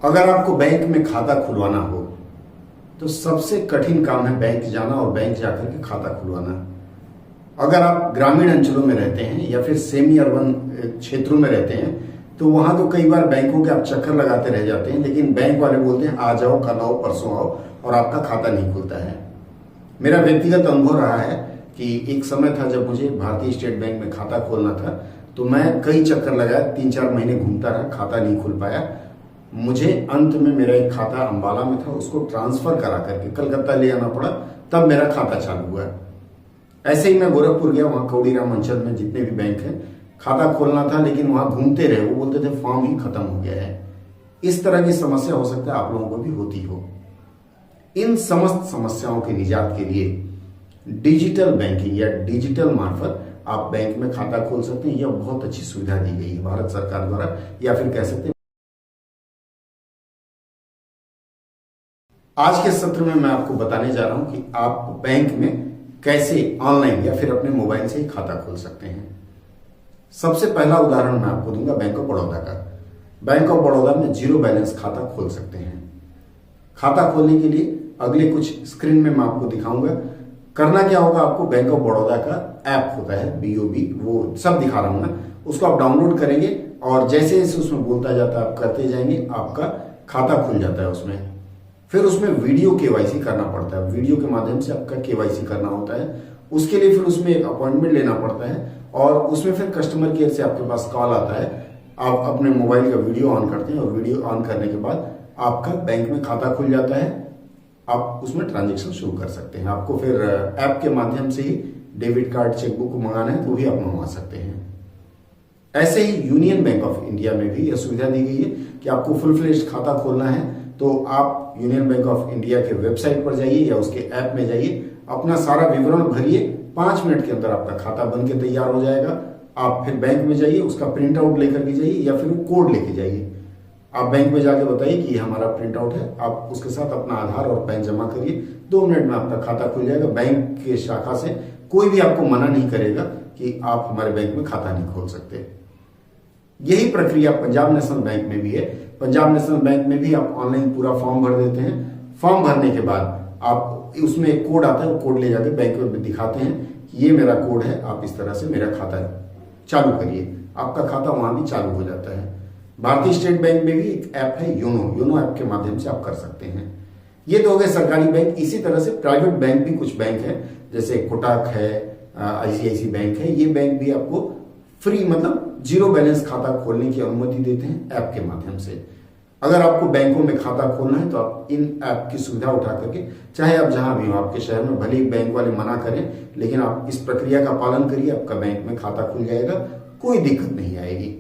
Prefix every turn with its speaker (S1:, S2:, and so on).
S1: अगर आपको बैंक में खाता खुलवाना हो तो सबसे कठिन काम है बैंक जाना और बैंक जाकर के खाता खुलवाना। अगर आप ग्रामीण अंचलों में रहते हैं या फिर सेमी अर्बन क्षेत्रों में रहते हैं तो वहां तो कई बार बैंकों के आप चक्कर लगाते रह जाते हैं, लेकिन बैंक वाले बोलते हैं आ जाओ, कल आओ, परसों आओ, और आपका खाता नहीं खुलता है। मेरा व्यक्तिगत अनुभव रहा है कि एक समय था जब मुझे भारतीय स्टेट बैंक में खाता खोलना था, तो मैं कई चक्कर लगाया, 3-4 महीने घूमता रहा, खाता नहीं खुल पाया। मुझे अंत में मेरा एक खाता अंबाला में था, उसको ट्रांसफर करा करके कलकत्ता ले आना पड़ा, तब मेरा खाता चालू हुआ। ऐसे ही मैं गोरखपुर गया, वहां कौड़ीराम अंचल में जितने भी बैंक हैं खाता खोलना था, लेकिन वहां घूमते रहे, वो बोलते थे फॉर्म ही खत्म हो गया है। इस तरह की समस्या हो सकता है आप लोगों को भी होती हो। इन समस्त समस्याओं के निजात के लिए डिजिटल बैंकिंग या डिजिटल मार्फत आप बैंक में खाता खोल सकते हैं। यह बहुत अच्छी सुविधा दी गई है भारत सरकार द्वारा, या फिर कह सकते हैं। आज के सत्र में मैं आपको बताने जा रहा हूं कि आप बैंक में कैसे ऑनलाइन या फिर अपने मोबाइल से ही खाता खोल सकते हैं। सबसे पहला उदाहरण मैं आपको दूंगा बैंक ऑफ बड़ौदा का। बैंक ऑफ बड़ौदा में जीरो बैलेंस खाता खोल सकते हैं। खाता खोलने के लिए अगले कुछ स्क्रीन में मैं आपको दिखाऊंगा। करना क्या होगा, आपको बैंक ऑफ बड़ौदा का ऐप होता है BOB, वो सब दिखा रहा हूं मैं, उसको आप डाउनलोड करेंगे और जैसे जैसे उसमें बोलता जाता है आप करते जाएंगे, आपका खाता खुल जाता है उसमें। फिर उसमें वीडियो KYC करना पड़ता है, वीडियो के माध्यम से आपका KYC करना होता है। उसके लिए फिर उसमें एक अपॉइंटमेंट लेना पड़ता है और उसमें फिर कस्टमर केयर से आपके पास कॉल आता है। आप अपने मोबाइल का वीडियो ऑन करते हैं और वीडियो ऑन करने के बाद आपका बैंक में खाता खुल जाता है। आप उसमें ट्रांजेक्शन शुरू कर सकते हैं। आपको फिर ऐप के माध्यम से ही डेबिट कार्ड, चेकबुक मंगाना है तो भी आप मंगवा सकते हैं। ऐसे ही यूनियन बैंक ऑफ इंडिया में भी यह सुविधा दी गई है कि आपको फुल फ्लेज्ड खाता खोलना है तो आप यूनियन बैंक ऑफ इंडिया के वेबसाइट पर जाइए या उसके ऐप में जाइए, अपना सारा विवरण भरिए, 5 मिनट के अंदर आपका खाता बन के तैयार हो जाएगा। आप फिर बैंक में जाइए, उसका प्रिंट आउट लेकर के जाइए या फिर वो कोड लेके जाइए। आप बैंक में जाके बताइए कि ये हमारा प्रिंट आउट है, आप उसके साथ अपना आधार और पैन जमा करिए, 2 मिनट में आपका खाता खुल जाएगा। बैंक के शाखा से कोई भी आपको मना नहीं करेगा कि आप हमारे बैंक में खाता नहीं खोल सकते। यही प्रक्रिया पंजाब नेशनल बैंक में भी है। पंजाब नेशनल बैंक में भी आप ऑनलाइन पूरा फॉर्म भर देते हैं। फॉर्म भरने के बाद आप उसमें एक कोड आता है, वो कोड ले जाके बैंक में दिखाते हैं कि ये मेरा कोड है, आप इस तरह से मेरा खाता चालू करिए। आपका खाता वहां भी चालू हो जाता है। भारतीय स्टेट बैंक में भी एक ऐप है योनो ऐप के माध्यम से आप कर सकते हैं। ये तो हो गए सरकारी बैंक। इसी तरह से प्राइवेट बैंक भी कुछ बैंक है, जैसे कोटक है, ICICI बैंक है। ये बैंक भी आपको फ्री मतलब जीरो बैलेंस खाता खोलने की अनुमति देते हैं ऐप के माध्यम से। अगर आपको बैंकों में खाता खोलना है तो आप इन ऐप की सुविधा उठा करके, चाहे आप जहां भी हो आपके शहर में, भले ही बैंक वाले मना करें, लेकिन आप इस प्रक्रिया का पालन करिए, आपका बैंक में खाता खुल जाएगा, कोई दिक्कत नहीं आएगी।